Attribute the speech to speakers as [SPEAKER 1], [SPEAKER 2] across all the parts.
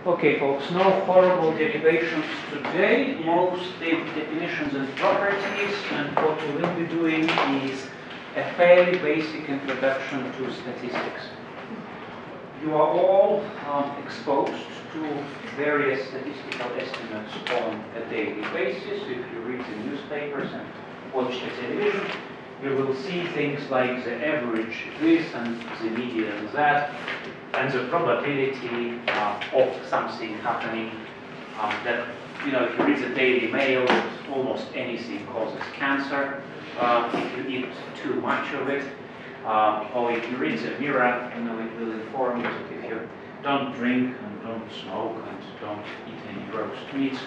[SPEAKER 1] Okay, folks, no horrible derivations today, mostly definitions and properties, and what we will be doing is a fairly basic introduction to statistics. You are all exposed to various statistical estimates on a daily basis. If you read the newspapers and watch the television, you will see things like the average this and the median that, and the probability of something happening that, you know, if you read the Daily Mail, almost anything causes cancer if you eat too much of it. Or if you read the Mirror, you know, it will inform you that if you don't drink and don't smoke and don't eat any roast meats,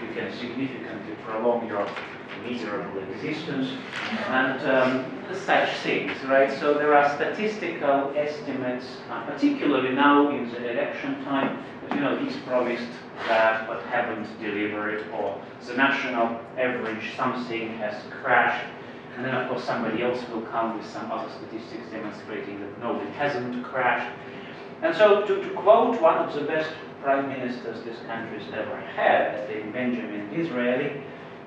[SPEAKER 1] you can significantly prolong your miserable existence and such things, right? So there are statistical estimates, particularly now in the election time, that, you know, he's promised that but haven't delivered, or the national average something has crashed, and then of course somebody else will come with some other statistics demonstrating that no, it hasn't crashed. And so to quote one of the best prime ministers this country's ever had, Benjamin Disraeli,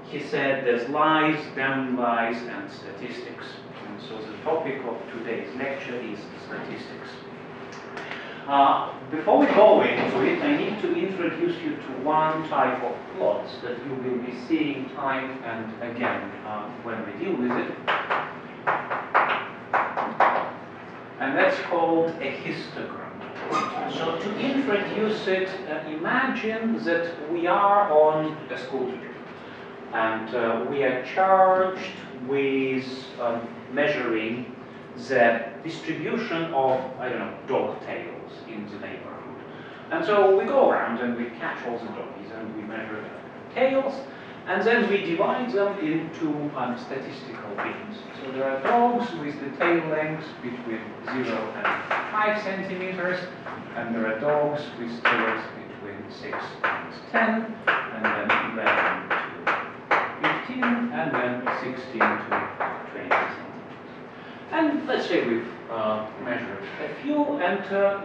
[SPEAKER 1] he said, "There's lies, damn lies, and statistics." And so the topic of today's lecture is statistics. Before we go into it, I need to introduce you to one type of plots that you will be seeing time and again when we deal with it. And that's called a histogram. So to introduce it, imagine that we are on a school trip. And we are charged with measuring the distribution of, I don't know, dog tails in the neighborhood. And so we go around and we catch all the doggies and we measure the tails, and then we divide them into statistical bins. So there are dogs with the tail lengths between 0 and 5 centimeters, and there are dogs with tails between 6 and 10, and then 11 to 15, and then 16 to 20 centimeters. And let's say we've measured a few, and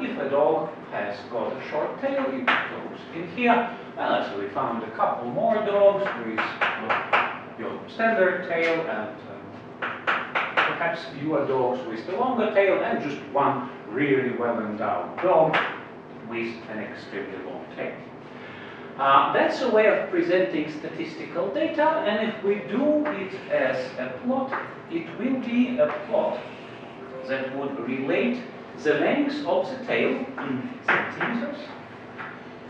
[SPEAKER 1] if a dog has got a short tail, it goes in here. And let's say we found a couple more dogs with your standard tail, and perhaps fewer dogs with the longer tail, and just one really well-endowed dog with an extremely long tail. That's a way of presenting statistical data, and if we do it as a plot, it will be a plot that would relate the length of the tail in centimeters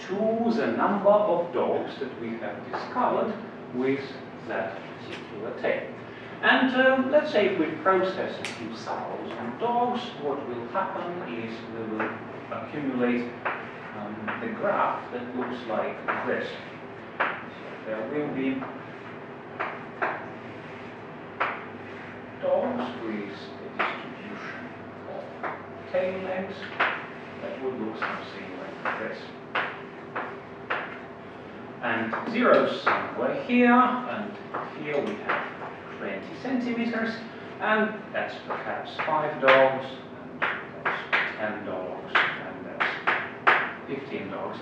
[SPEAKER 1] to the number of dogs that we have discovered with that particular tail. And let's say if we process a few thousand dogs, what will happen is we will accumulate the graph that looks like this. So there will be dogs with the distribution of tail lengths that would look something like this. And zeros somewhere here, and here we have 20 centimeters, and that's perhaps 5 dogs, and that's 10 dogs, and that's 15 dogs.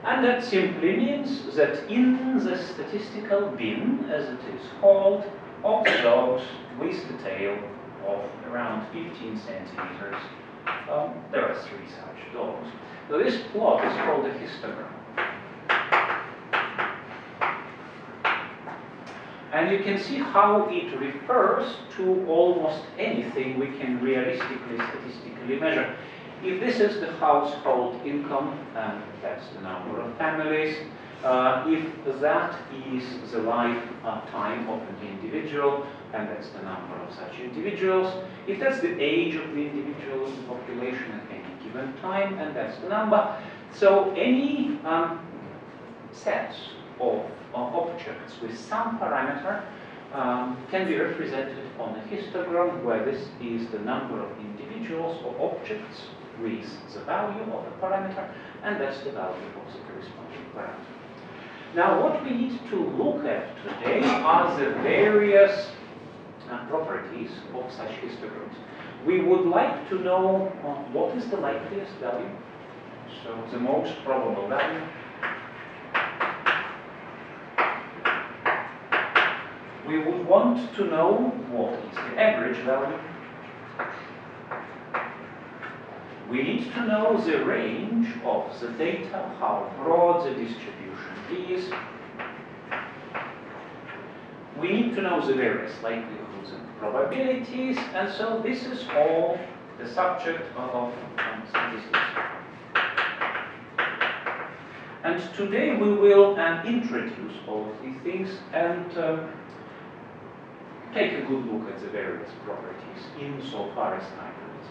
[SPEAKER 1] And that simply means that in the statistical bin, as it is called, of the dogs with the tail of around 15 centimeters, there are 3 such dogs. So this plot is called a histogram. And you can see how it refers to almost anything we can realistically, statistically measure. If this is the household income, and that's the number of families, if that is the lifetime of an individual, and that's the number of such individuals, if that's the age of the individual in the population at any given time, and that's the number, so any sets of objects with some parameter can be represented on a histogram, where this is the number of individuals or objects with the value of a parameter, and that's the value of the corresponding parameter. Now, what we need to look at today are the various properties of such histograms. We would like to know what is the likeliest value. So the most probable value we would want to know what is the average value. We need to know the range of the data, how broad the distribution is. We need to know the various likelihoods and probabilities, and so this is all the subject of statistics. And today we will introduce all of these things and take a good look at the various properties insofar as time permits.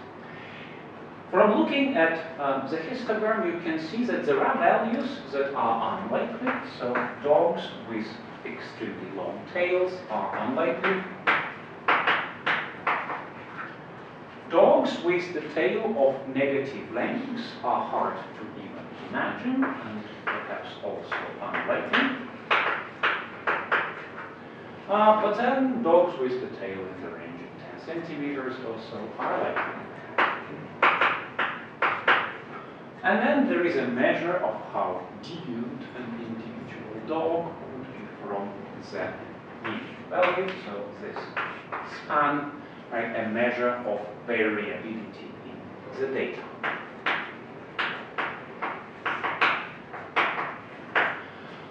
[SPEAKER 1] From looking at the histogram, you can see that there are values that are unlikely. So dogs with extremely long tails are unlikely. Dogs with the tail of negative lengths are hard to even imagine and perhaps also unlikely. But then dogs with the tail in the range of 10 centimeters also are likely. And then there is a measure of how deviant an individual dog would be from the mean value. So this span, right, a measure of variability in the data.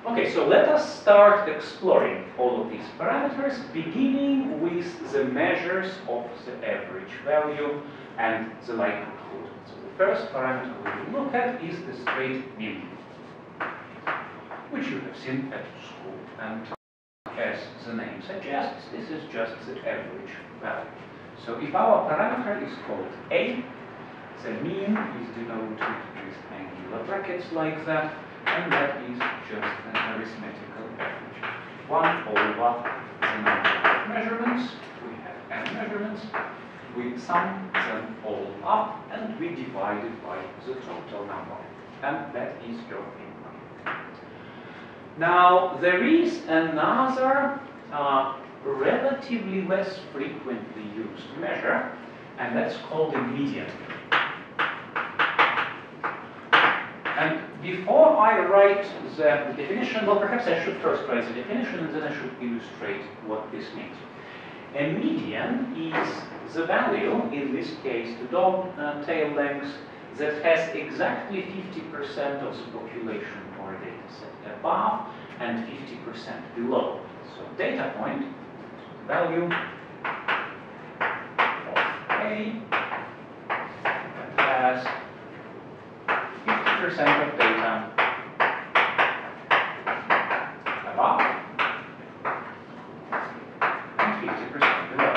[SPEAKER 1] Okay, so let us start exploring all of these parameters, beginning with the measures of the average value and the likelihood. So the first parameter we will look at is the straight mean, which you have seen at school. And as the name suggests, this is just the average value. So if our parameter is called A, the mean is denoted with angular brackets like that, and that is just an arithmetical average. 1 over the number of measurements. We have n measurements. We sum them all up and we divide it by the total number. And that is your income. Now, there is another relatively less frequently used measure, and that's called a median. And before I write the definition, well, perhaps I should first write the definition and then I should illustrate what this means. A median is the value, in this case the dog tail length, that has exactly 50% of the population or data set above and 50% below. So data point, value of A that has 50% of data above and 50% below.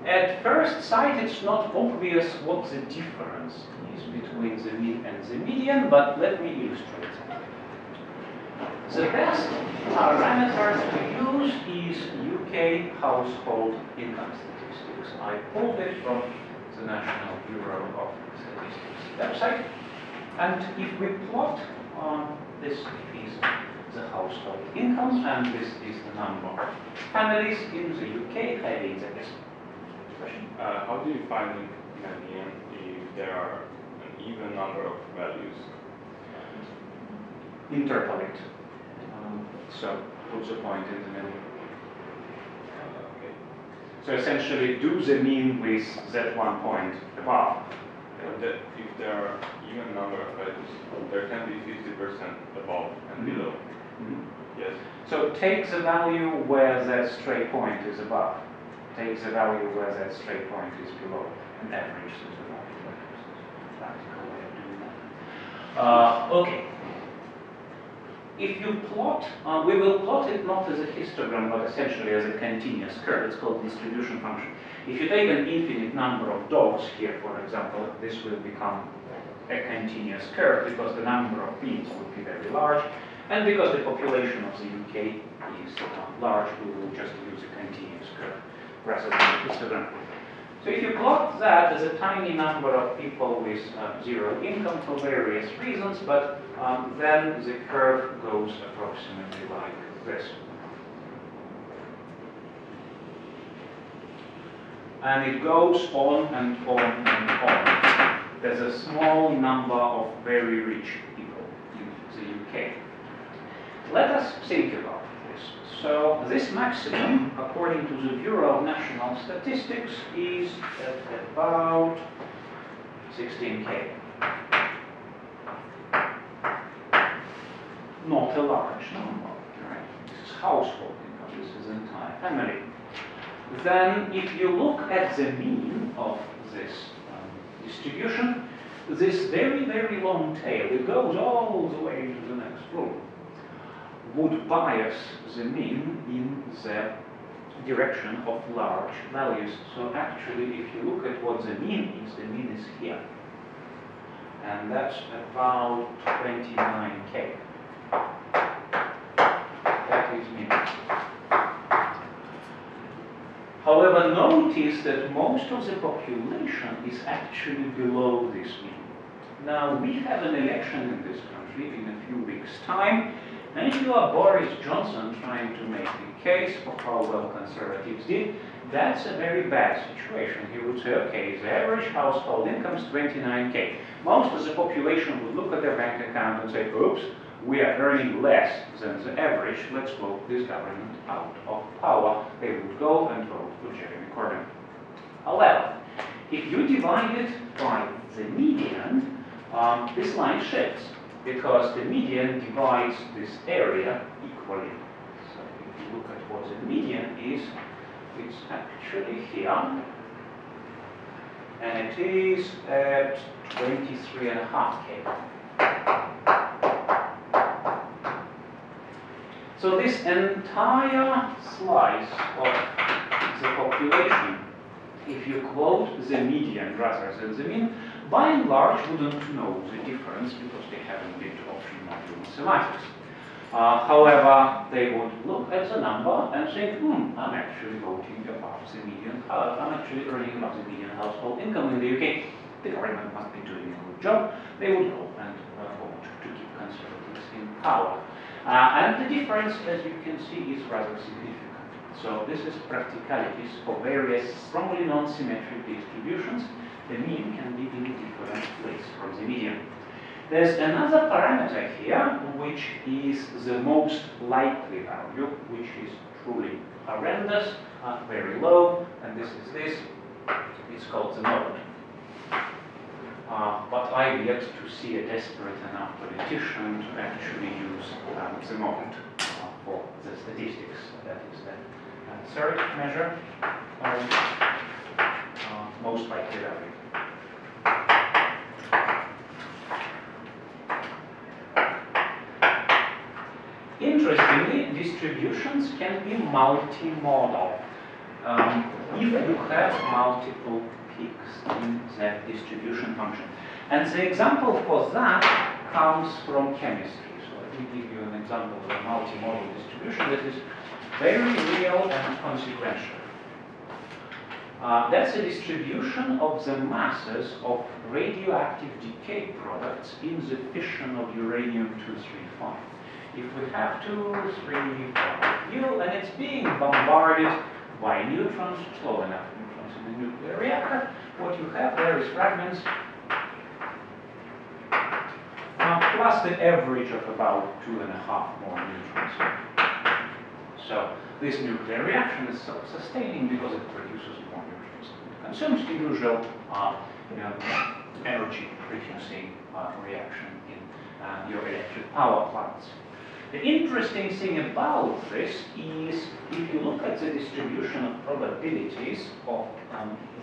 [SPEAKER 1] At first sight, it's not obvious what the difference is between the mean and the median, but let me illustrate that. The best parameter to use is UK household income statistics. I pulled it from the National Bureau of Statistics website. And if we plot this is the household income, and this is the number of families in the UK having the best.
[SPEAKER 2] How do you find a median if there are an even number of values?
[SPEAKER 1] Interpolate. So put the point in the middle.
[SPEAKER 2] Okay.
[SPEAKER 1] So essentially do the mean with that one point above.
[SPEAKER 2] If there are even number of values, there can be 50% above and below. Yes.
[SPEAKER 1] So take the value where that straight point is above. Take the value where that straight point is below and average the value. Practical way of doing that. Okay. If you plot, we will plot it not as a histogram, but essentially as a continuous curve. It's called distribution function. If you take an infinite number of dogs here, for example, this will become a continuous curve because the number of beans would be very large, and because the population of the UK is large, we will just use a continuous curve rather than a histogram. So if you plot that as a tiny number of people with zero income for various reasons, but then the curve goes approximately like this. and it goes on and on and on. There's a small number of very rich people in the UK. Let us think about this. So this maximum, according to the Bureau of National Statistics, is at about 16K. Not a large number, right? This is household income, this is entire family. Then if you look at the mean of this distribution, this very, very long tail, it goes all the way to the next room, would bias the mean in the direction of large values. So actually, if you look at what the mean is here. And that's about 29K. That is mean. However, notice that most of the population is actually below this mean. Now, we have an election in this country in a few weeks' time, and if you are Boris Johnson trying to make the case for how well Conservatives did, that's a very bad situation. He would say, okay, the average household income is 29K. Most of the population would look at their bank account and say, oops, we are earning less than the average, let's vote this government out of power. They would go and vote for Jeremy Corbyn. However, if you divide it by the median, this line shifts, because the median divides this area equally. So if you look at what the median is, it's actually here, and it is at 23.5K. So this entire slice of the population, if you quote the median rather than the mean, by and large wouldn't know the difference because they haven't been to option module mathematics. However, they would look at the number and think, I'm actually voting above the median, I'm actually earning above the median household income in the UK. The government must be doing a good job. They would go and vote to keep Conservatives in power. And the difference, as you can see, is rather significant. So this is practicalities for various strongly non-symmetric distributions. The mean can be in a different place from the median. There's another parameter here, which is the most likely value, which is truly horrendous, very low, and this is this. It's called the mode. But I've yet to see a desperate enough politician to actually use the mode for the statistics. That is the third measure of most likely value. Interestingly, distributions can be multimodal if you have multiple peaks in that distribution function. And the example for that comes from chemistry. So let me give you an example of a multimodal distribution that is very real and consequential. That's a distribution of the masses of radioactive decay products in the fission of uranium-235. If we have 2, 3, 5 U, and it's being bombarded by neutrons, slow enough neutrons in the nuclear reactor, what you have there is fragments plus the average of about 2.5 more neutrons. So this nuclear reaction is self-sustaining because it produces more neutrons than it consumes the usual energy-producing reaction in your electric power plants. The interesting thing about this is if you look at the distribution of probabilities of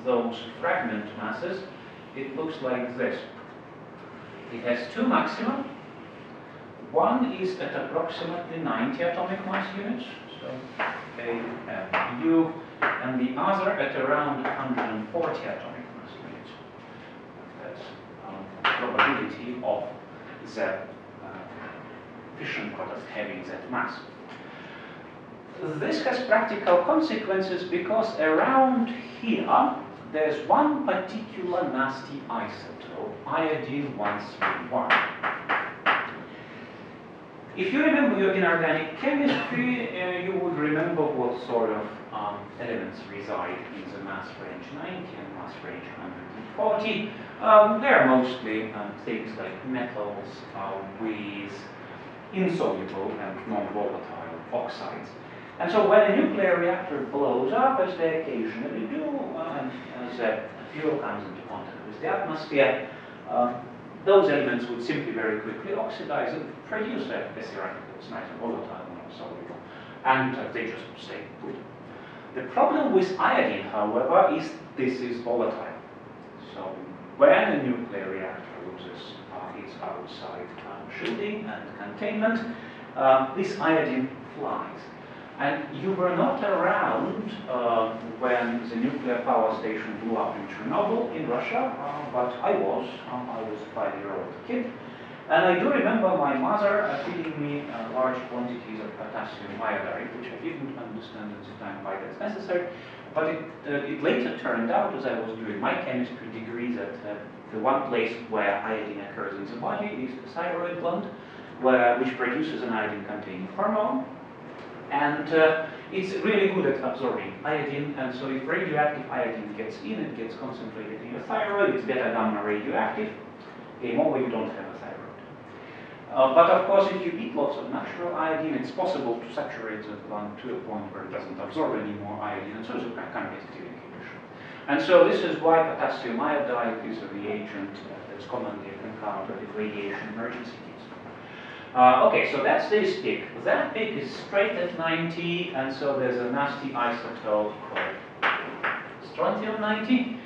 [SPEAKER 1] those fragment masses, it looks like this. It has two maxima. One is at approximately 90 atomic mass units, so A and U, and the other at around 140 atomic mass units. That's probability of the fission product having that mass. This has practical consequences because around here there's one particular nasty isotope, iodine-131. If you remember your inorganic chemistry, you would remember what sort of elements reside in the mass range 90 and mass range 140. They're mostly things like metals with insoluble and non-volatile oxides. And so when a nuclear reactor blows up, as they occasionally do, and as fuel comes into contact with the atmosphere, those elements would simply very quickly oxidize and produce a theoretical, it's nice and volatile, non-soluble, and they just stay put. The problem with iodine, however, is this is volatile. So when a nuclear reactor loses its outside shielding and containment, this iodine flies. And you were not around when the nuclear power station blew up in Chernobyl in Russia, but I was. I was a 5-year-old kid. And I do remember my mother feeding me large quantities of potassium iodide, which I didn't understand at the time why that's necessary. But it later turned out, as I was doing my chemistry degree, that the one place where iodine occurs in the body is the thyroid gland, which produces an iodine-containing hormone. And it's really good at absorbing iodine, and so if radioactive iodine gets in, it gets concentrated in your thyroid, it's beta-gamma radioactive. Game over, you don't have a thyroid. But of course, if you eat lots of natural iodine, it's possible to saturate the gland to a point where it doesn't absorb any more iodine, and so it's a competitive inhibition. And so this is why potassium iodide is a reagent that's commonly encountered in radiation emergency kits. Okay, so that's this peak. That peak is straight at 90, and so there's a nasty isotope called strontium 90.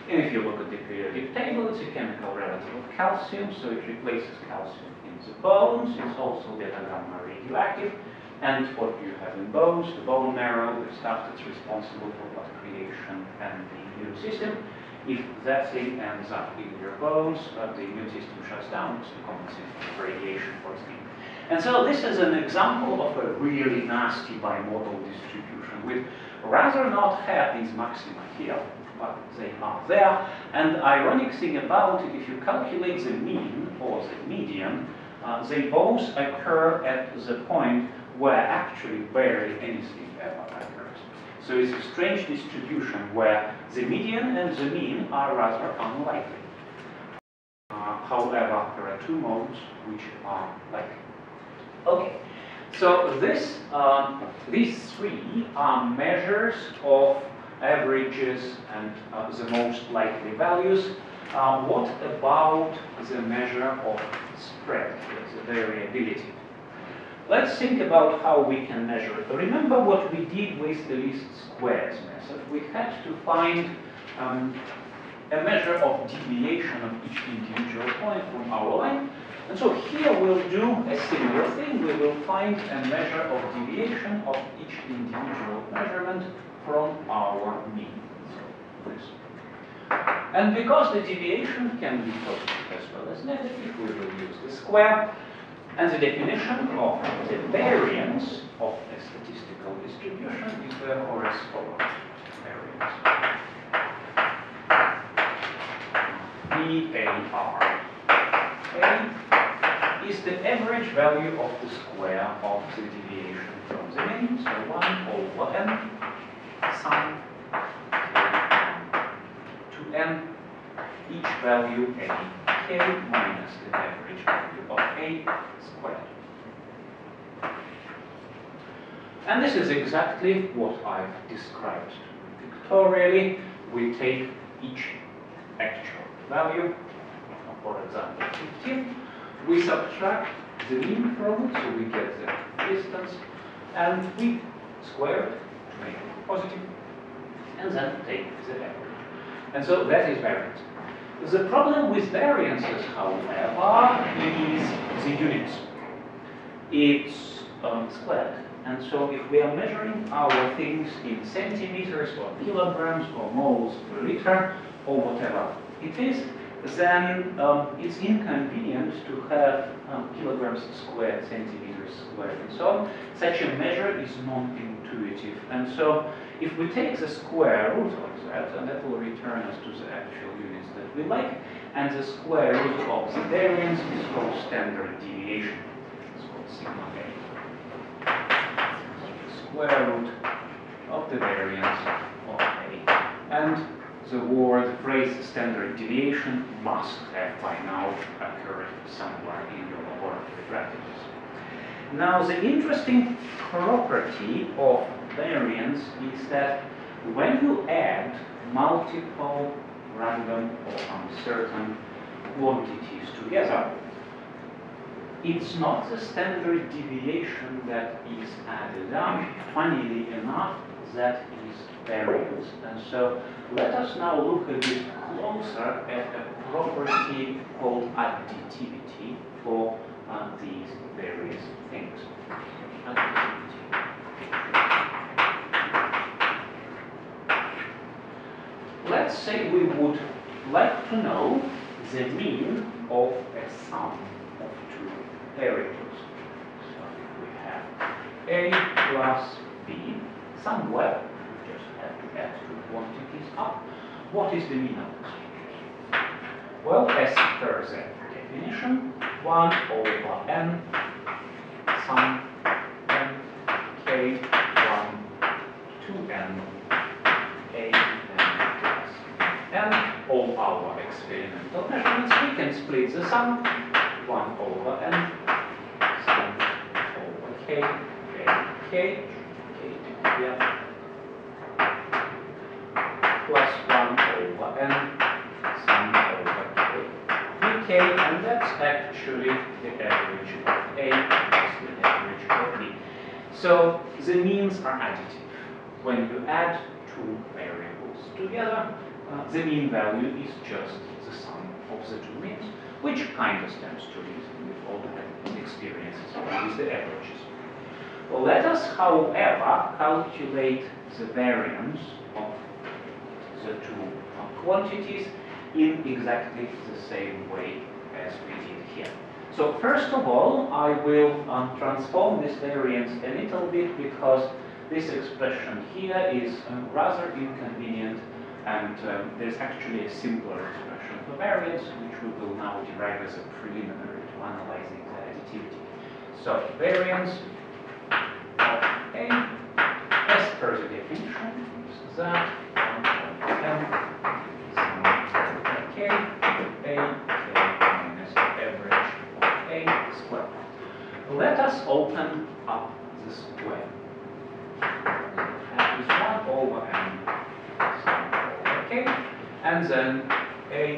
[SPEAKER 1] And if you look at the periodic table, it's a chemical relative of calcium, so it replaces calcium in the bones. It's also beta-gamma radioactive. And what do you have in bones? The bone marrow, the stuff that's responsible for blood creation and the immune system. If that thing ends up in your bones, the immune system shuts down. It's a common thing for radiation poisoning. And so this is an example of a really nasty bimodal distribution with rather not have these maxima here, but they are there. And the ironic thing about it, if you calculate the mean or the median, they both occur at the point where actually barely anything ever occurs. So it's a strange distribution where the median and the mean are rather unlikely. However, there are two modes which are likely. Okay, so these three are measures of averages and the most likely values. What about the measure of spread, the variability? Let's think about how we can measure it. Remember what we did with the least squares method. We had to find a measure of deviation of each individual point from our line. And so here we'll do a similar thing. We will find a measure of deviation of each individual measurement from our mean. So this. And because the deviation can be positive as well as negative, we will use the square. And the definition of the variance of a statistical distribution is therefore as follows. Variance. VAR. A is the average value of the square of the deviation from the mean, so 1 over n sine to n, each value a k minus the average value of a squared. And this is exactly what I've described pictorially. We take each actual value, for example 15, we subtract the mean from it, so we get the distance, and we square it to make it positive, and then take the average. And so that is variance. The problem with variances, however, is the units. It's squared. And so if we are measuring our things in centimeters or kilograms or moles per liter or whatever it is, then it's inconvenient to have kilograms squared, centimeters squared, and so on. Such a measure is non-intuitive. And so if we take the square root of that, and that will return us to the actual units that we like, and the square root of the variance is called standard deviation. It's called sigma A. The square root of the variance of A. And the phrase standard deviation must have by now occurred somewhere in your laboratory practices. Now, the interesting property of variance is that when you add multiple random or uncertain quantities together, it's not the standard deviation that is added up. Funnily enough, that is variance. And so let us now look a bit closer at a property called additivity for these various things. Additivity. Let's say we would like to know the mean of a sum of two variables. So if we have A plus B, somewhere we just have to add two quantities up. What is the mean of this? Well, as per the definition, 1 over n sum n k 1 2n a n plus n. All our experimental measurements, we can split the sum 1 over n sum over k together plus 1 over n sum over k, and that's actually the average of A plus the average of B. So the means are additive. When you add two variables together, the mean value is just the sum of the two means, which kind of stands to reason. We've all had experiences with the averages. Well, let us, however, calculate the variance of the two quantities in exactly the same way as we did here. So first of all, I will transform this variance a little bit because this expression here is rather inconvenient, and there's actually a simpler expression for variance, which we will now derive as a preliminary to analyzing the additivity. So variance of A, as per the definition, is that 1 m sum k, A, k minus the average of A squared. Let us open up the square. That is 1 over m sum over k, and then a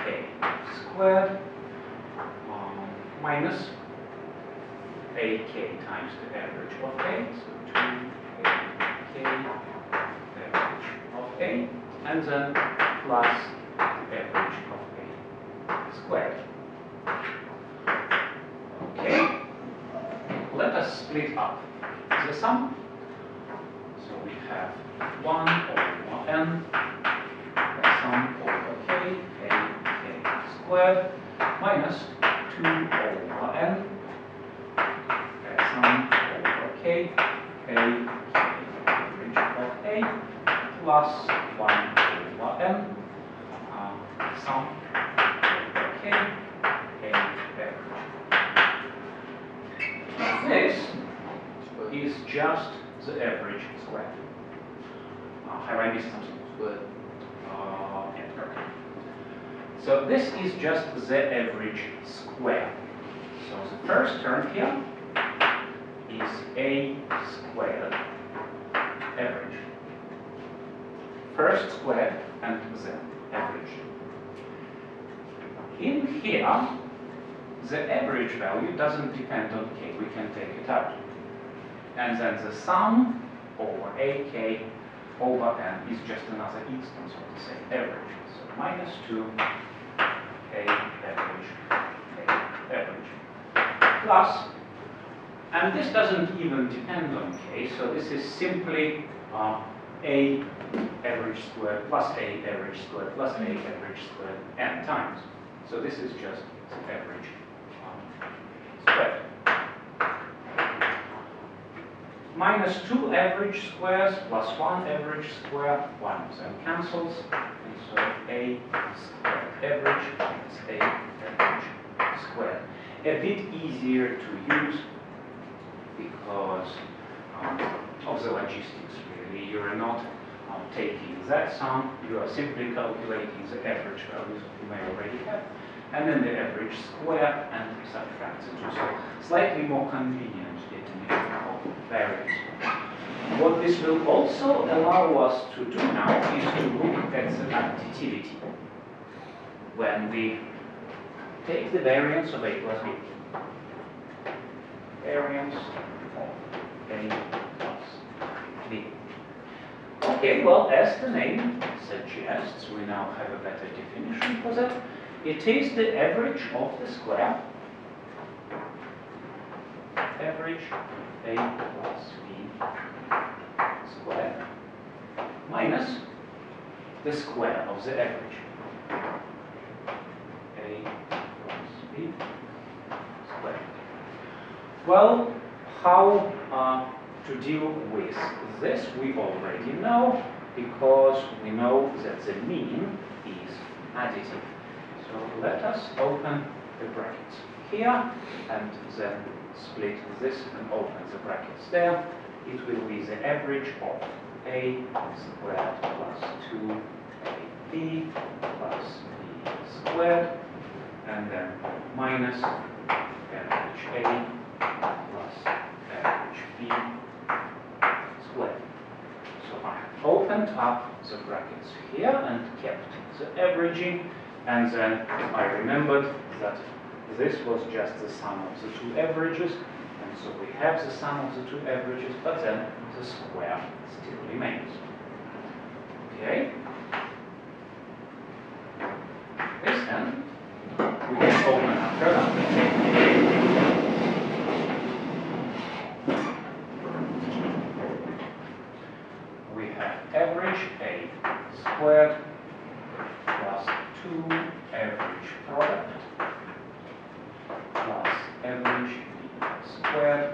[SPEAKER 1] k squared minus a k times the average of a, so 2 a k average of a, and then plus the average of a squared. Okay, let us split up the sum. So we have 1 over n sum over k, a k squared, minus 2 over n sum over k, a k average of a, plus 1 over n sum over k, a average. This is just the average squared. Have I missed something? Good. Yeah, okay. So this is just the average square. So the first term here is a squared average. First squared and then average. In here, the average value doesn't depend on k. We can take it out. And then the sum over ak over n is just another instance of the same average. So minus 2 a average plus, and this doesn't even depend on k, so this is simply a average squared plus a average squared plus a average squared n times. So this is just the average squared. Minus 2 average squares plus 1 average square, 1 of them cancels, and so a squared average is a average squared. A bit easier to use because of the logistics, really. You are not taking that sum, you are simply calculating the average values that you may already have, and then the average square and subtract the two. So slightly more convenient definition of variance. What this will also allow us to do now is to look at the additivity when we take the variance of A plus B. Variance of A plus B. Okay, well, as the name suggests, we now have a better definition for that. It is the average of the square, average A plus B squared, minus the square of the average, A plus B squared. Well, how to deal with this we already know, because we know that the mean is additive. So let us open the brackets here and then split this and open the brackets there. It will be the average of A squared plus 2AB plus B squared, and then minus average A plus average B squared. So I have opened up the brackets here and kept the averaging, and then I remembered that this was just the sum of the two averages, and so we have the sum of the two averages, but then the square still remains. Okay? This then, we can open up further. We have average A squared plus 2 average product plus average B squared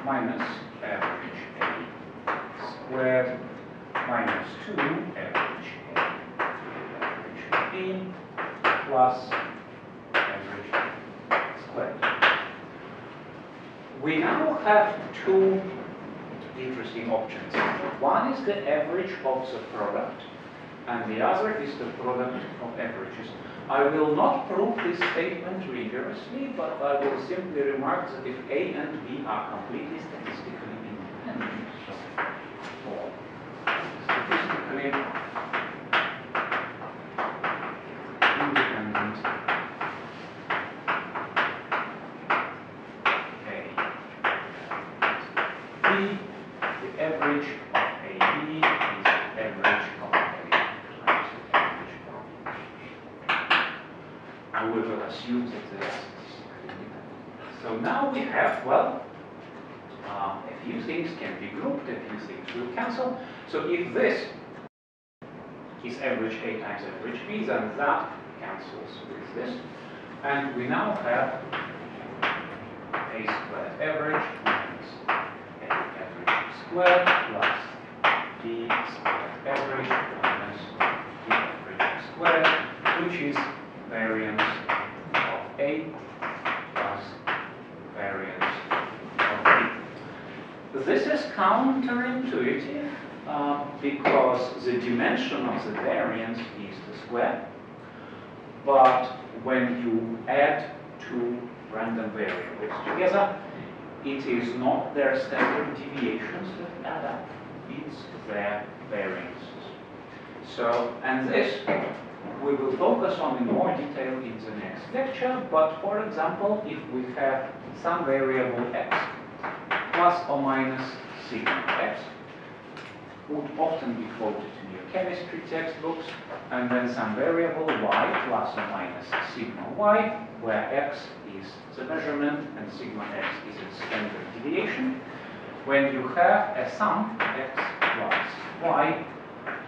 [SPEAKER 1] minus average A squared minus 2 average A average B plus average squared. We now have two interesting options. One is the average of the product, and the other is the product of averages. I will not prove this statement rigorously, but I will simply remark that if A and B are completely statistically independent, or statistically independent A, B, the average of AB is the average of A times the average of B. And we will assume that they are statistically independent. So now we have, well, a few things can be grouped, a few things will cancel. So if this is average A times average B, then that cancels with this. And we now have A squared average minus A average squared plus B squared average minus B average squared, which is variance of A plus variance of B. This is counterintuitive because the dimension of the variance is the square, but when you add two random variables together, it is not their standard deviations that add up, it's their variances. So, and this we will focus on in more detail in the next lecture, but for example, if we have some variable x plus or minus sigma x, would often be quoted in your chemistry textbooks, and then some variable y plus or minus sigma y, where x is the measurement and sigma x is its standard deviation. When you have a sum x plus y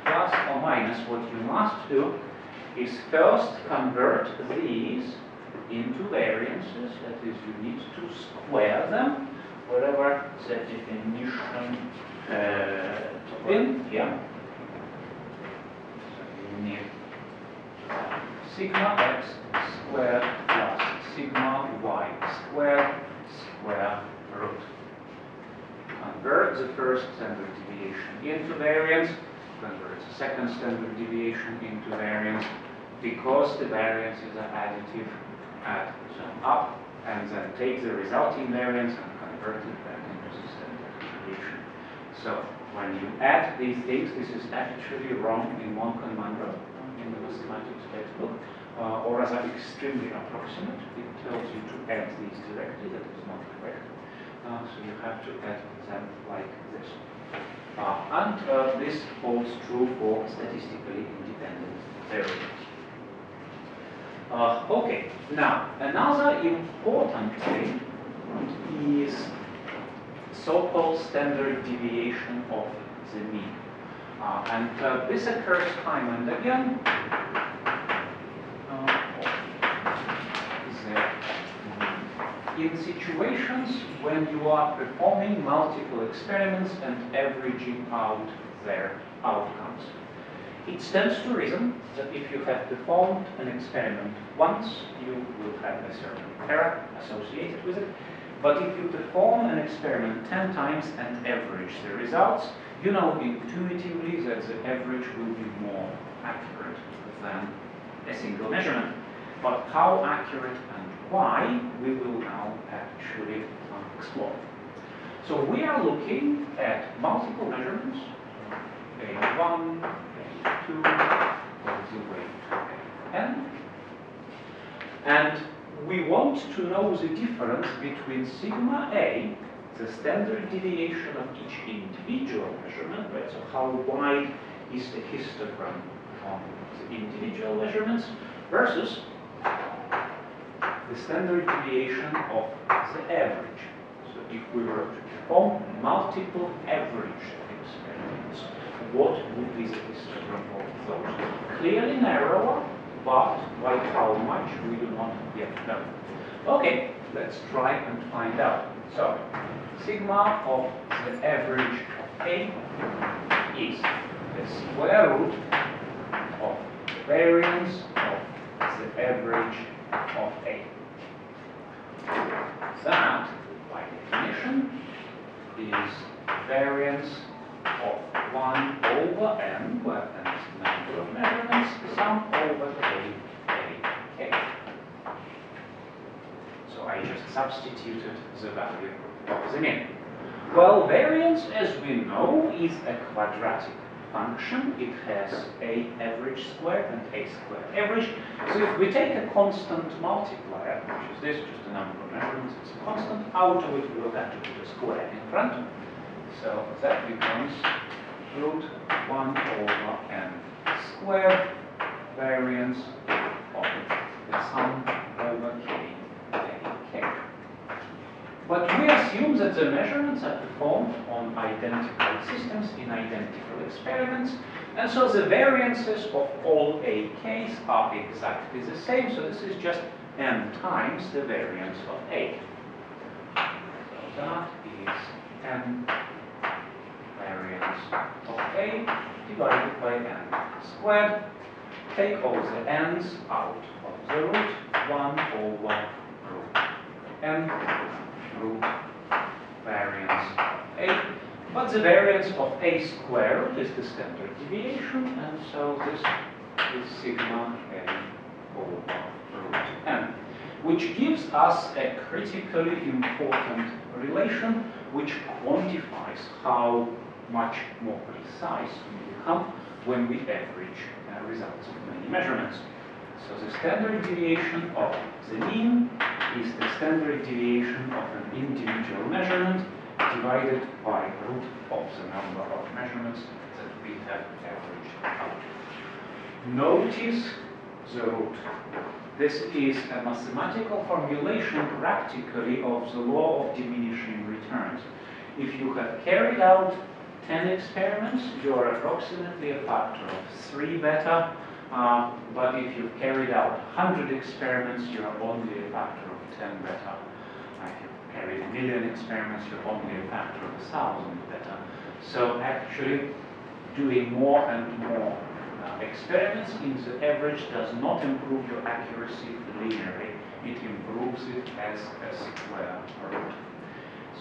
[SPEAKER 1] plus or minus, what you must do is first convert these into variances, that is, you need to square them, whatever the definition in here. So you need sigma x squared plus sigma y squared square root. Convert the first standard deviation into variance, converts the second standard deviation into variance, because the variances are additive, add them up, and then take the resulting variance and convert it back into the standard deviation. So when you add these things, this is actually wrong in one command in the mathematics textbook, or as an extremely approximate. It tells you to add these directly, that is not correct. So you have to add them like this. And this holds true for statistically independent variables. Okay, now another important thing is so-called standard deviation of the mean. And this occurs time and again. In situations when you are performing multiple experiments and averaging out their outcomes. It stands to reason that if you have performed an experiment once, you will have a certain error associated with it. But if you perform an experiment 10 times and average the results, you know intuitively that the average will be more accurate than a single measurement. But how accurate and why, we will now actually explore. So we are looking at multiple measurements, A1, A2, all the way to An. And we want to know the difference between sigma A, the standard deviation of each individual measurement, right? So how wide is the histogram on the individual measurements, versus the standard deviation of the average. So if we were to perform multiple average experiments, what would be the histogram of those? Clearly narrower, but by how much we do not yet know. Okay, let's try and find out. So, sigma of the average of A is the square root of the variance of the average of A. That, by definition, is variance of 1 over n, where n is the number of measurements, sum over k, k. So I just substituted the value of the mean. Well, variance, as we know, is a quadratic function. It has a average square and a square average. So if we take a constant multiplier, which is this, just the number of measurements, it's a constant, out of it we'll have to put a square in front. So that becomes root 1 over n squared variance of the sum over k, k. But we assume that the measurements are performed on identical systems in identical experiments, and so the variances of all AKs are exactly the same, so this is just n times the variance of A. So that is n variance of A divided by n squared. Take all the n's out of the root, 1 over root n root variance of A. But the variance of A squared is the standard deviation, and so this is sigma A over root n, which gives us a critically important relation which quantifies how much more precise we become when we average results of many measurements. So the standard deviation of the mean is the standard deviation of an individual measurement divided by root of the number of measurements that we have averaged out. Notice the root. This is a mathematical formulation practically of the law of diminishing returns. If you have carried out 10 experiments, you are approximately a factor of 3 better. But if you've carried out 100 experiments, you are only a factor of 10 better. If you've carried 1,000,000 experiments, you're only a factor of 1,000 better. So actually, doing more and more experiments in the average does not improve your accuracy linearly. It improves it as a square root.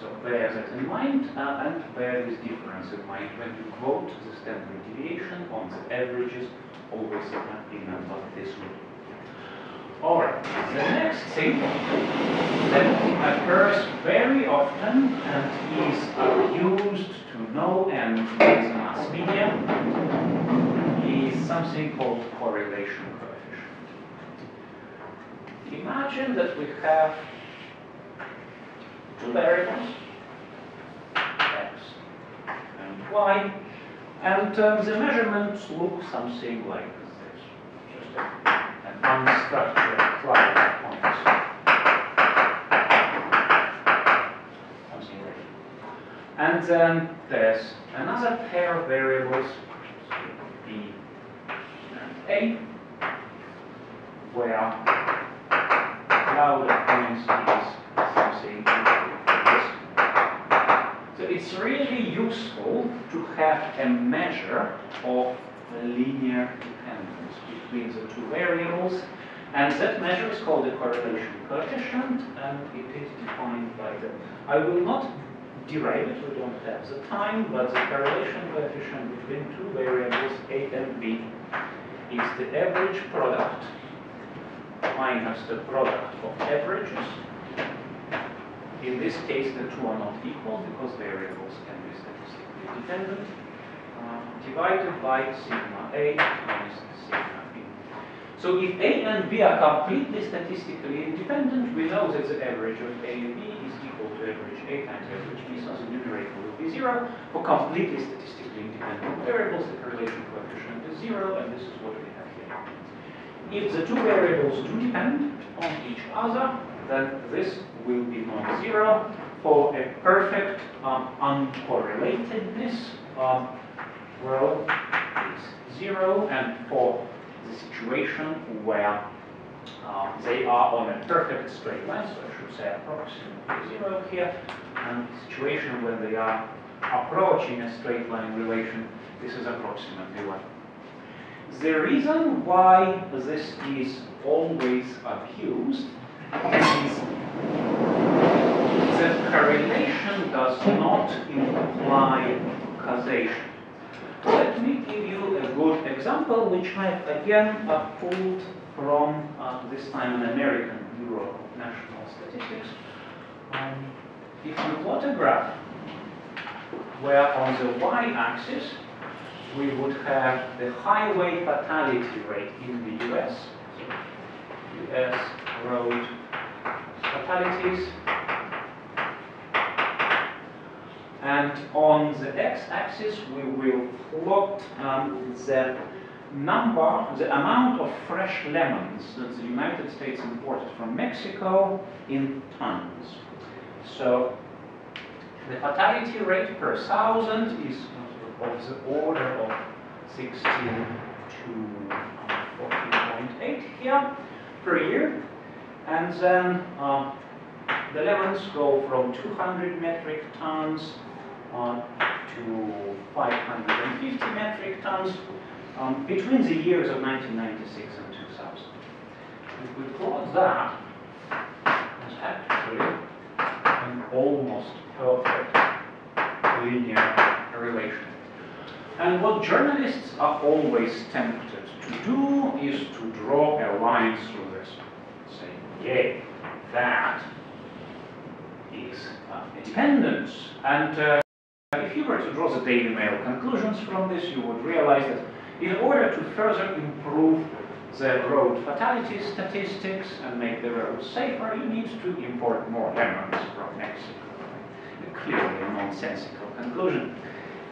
[SPEAKER 1] So bear that in mind, and bear this difference in mind when you quote the standard deviation on the averages. Always remember this rule. Alright, the next thing that occurs very often and is used to no end in the mass media is something called correlation coefficient. Imagine that we have two variables, x and y, and the measurements look something like this. Just an unstructured cloud of points. Something like that. And then there's another pair of variables, b and a, where cloud of points is something like this. So it's really useful to have a measure of linear dependence between the two variables, and that measure is called the correlation coefficient, and it is defined by the... I will not derive it, we don't have the time, but the correlation coefficient between two variables, a and b, is the average product minus the product of averages. In this case, the two are not equal because variables can be statistically dependent, divided by sigma a times sigma b. So if a and b are completely statistically independent, we know that the average of a and b is equal to average a times average b, so the numerator will be 0. For completely statistically independent variables, the correlation coefficient is 0, and this is what we have here. If the two variables do depend on each other, then this will be non-zero. For a perfect uncorrelatedness, well, it's 0, and for the situation where they are on a perfect straight line, so I should say approximately 0 here, and the situation where they are approaching a straight line relation, this is approximately 1. The reason why this is always abused is that correlation does not imply causation. Let me give you a good example, which I've again pulled from this time an American Bureau of National Statistics. If you plot a graph where on the y-axis we would have the highway fatality rate in the US, so US road fatalities, and on the x-axis we will plot the amount of fresh lemons that the United States imported from Mexico in tons. So the fatality rate per 1,000 is of the order of 16 to 14.8 here per year, and then the lemons go from 200 metric tons to 550 metric tons between the years of 1996 and 2000. If we plot that, it's actually an almost perfect linear relation. And what journalists are always tempted to do is to draw a line through this, saying, yay, that is a dependence. And if you were to draw the Daily Mail conclusions from this, you would realize that in order to further improve the road fatality statistics and make the roads safer, you need to import more lemons from Mexico. Clearly a nonsensical conclusion.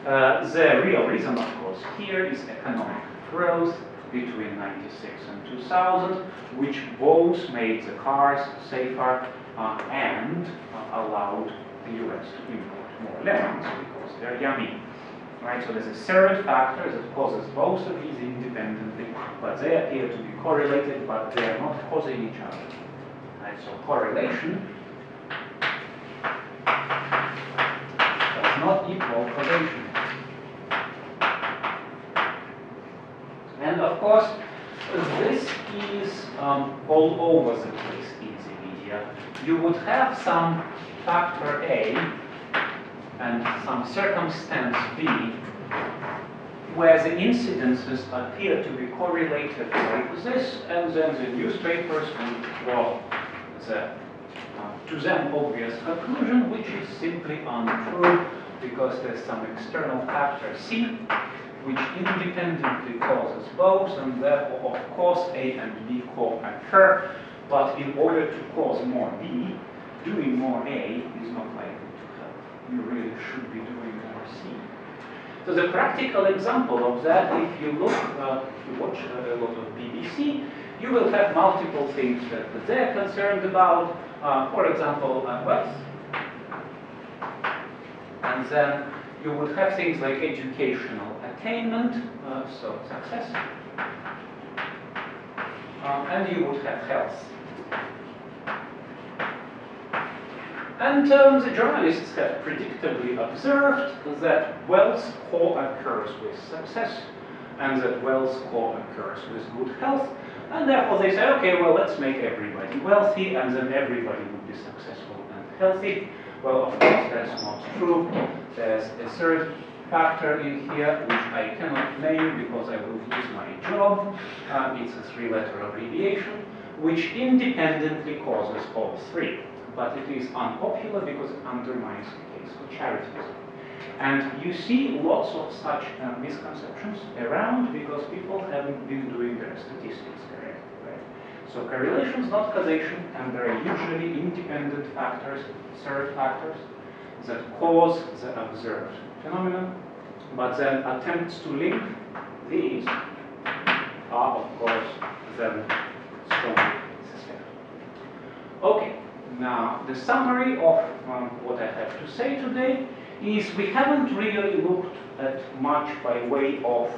[SPEAKER 1] The real reason, of course, here is economic growth between 96 and 2000, which both made the cars safer and allowed the US to import more lemons because they're yummy. Right? So there's a third factor that causes both of these independently, but they appear to be correlated, but they are not causing each other. Right? So correlation does not equal causation. And of course, this is all over the place in the media. here, you would have some factor A and some circumstance B where the incidences appear to be correlated like this, and then the newspapers would draw to them obvious conclusion, which is simply untrue because there's some external factor C which independently causes both, and therefore of course A and B co-occur, but in order to cause more B, doing more A is not likely to help. You really should be doing more C. So the practical example of that, if you look, if you watch a lot of BBC, you will have multiple things that they're concerned about. For example, wealth. And then you would have things like educational attainment, so success. And you would have health. And the journalists have predictably observed that wealth co-occurs with success, and that wealth co-occurs with good health. And therefore they say, okay, well, let's make everybody wealthy, and then everybody would be successful and healthy. Well, of course, that's not true. There's a third factor in here, which I cannot name because I will lose my job. It's a three-letter abbreviation, which independently causes all three. But it is unpopular because it undermines the case for charities. And you see lots of such misconceptions around because people haven't been doing their statistics correctly, right? So correlation is not causation, and there are usually independent factors, third factors, that cause the observed phenomenon, but then attempts to link these are, of course, then strongly suspected. Okay, now the summary of what I have to say today is we haven't really looked at much by way of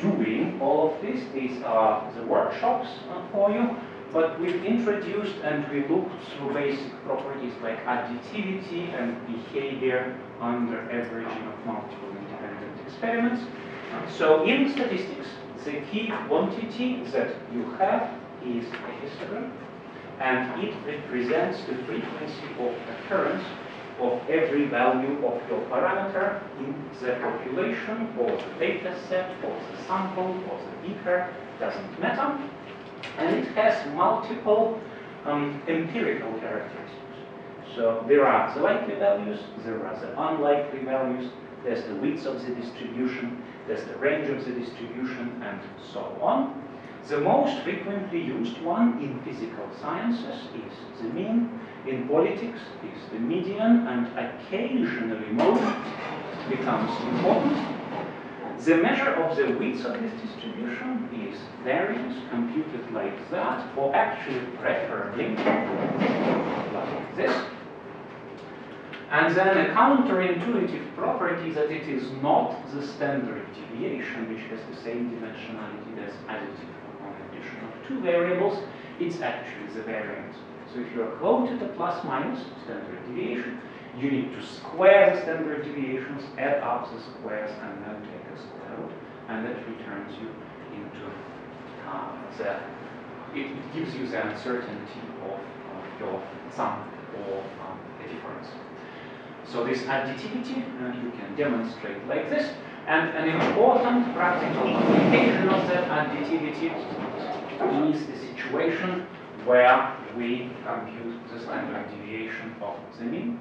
[SPEAKER 1] doing all of this. These are the workshops for you, but we've introduced and we looked through basic properties like additivity and behavior under averaging of multiple independent experiments. So in statistics, the key quantity that you have is a histogram, and it represents the frequency of occurrence of every value of your parameter in the population or the data set or the sample or the beaker, doesn't matter. And it has multiple empirical characteristics. So there are the likely values, there are the unlikely values, there's the width of the distribution, there's the range of the distribution, and so on. The most frequently used one in physical sciences is the mean. In politics is the median, and occasionally mode becomes important. The measure of the width of this distribution is variance, computed like that, or actually preferably like this. And then a counterintuitive property that it is not the standard deviation, which has the same dimensionality as additive upon addition of two variables. It's actually the variance. So if you are quoted a plus minus standard deviation, you need to square the standard deviations, add up the squares, and then take a square root, and that returns you into it gives you the uncertainty of your sum or the difference. So this additivity you can demonstrate like this, and an important practical application of that additivity is the situation where we compute the standard deviation of the mean.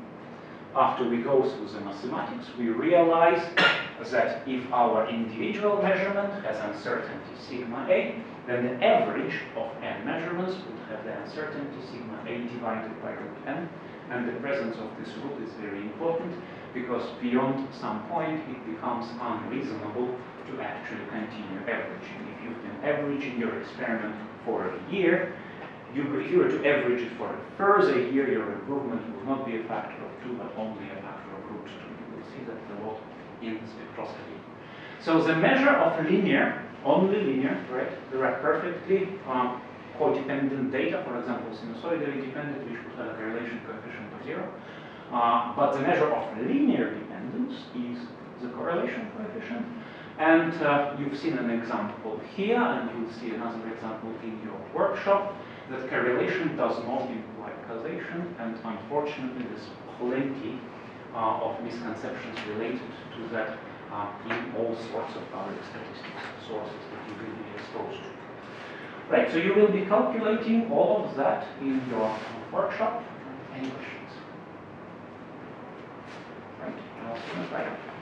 [SPEAKER 1] After we go through the mathematics, we realize that if our individual measurement has uncertainty sigma A, then the average of n measurements would have the uncertainty sigma A divided by root n, and the presence of this root is very important because beyond some point it becomes unreasonable to actually continue averaging. If you've been averaging your experiment for a year, if you were to average it for a further year, your improvement will not be a factor of 2, but only a factor of root 2. You will see that a lot in spectroscopy. So the measure of linear, only linear, right? There are perfectly codependent data, for example, sinusoidally dependent, which would have a correlation coefficient of 0. But the measure of linear dependence is the correlation coefficient. And you've seen an example here, and you'll see another example in your workshop. that correlation does not imply causation, and unfortunately there's plenty of misconceptions related to that in all sorts of other statistics sources that you will be exposed to. Right, so you will be calculating all of that in your workshop. Any questions? Right, I'll see you in a bit.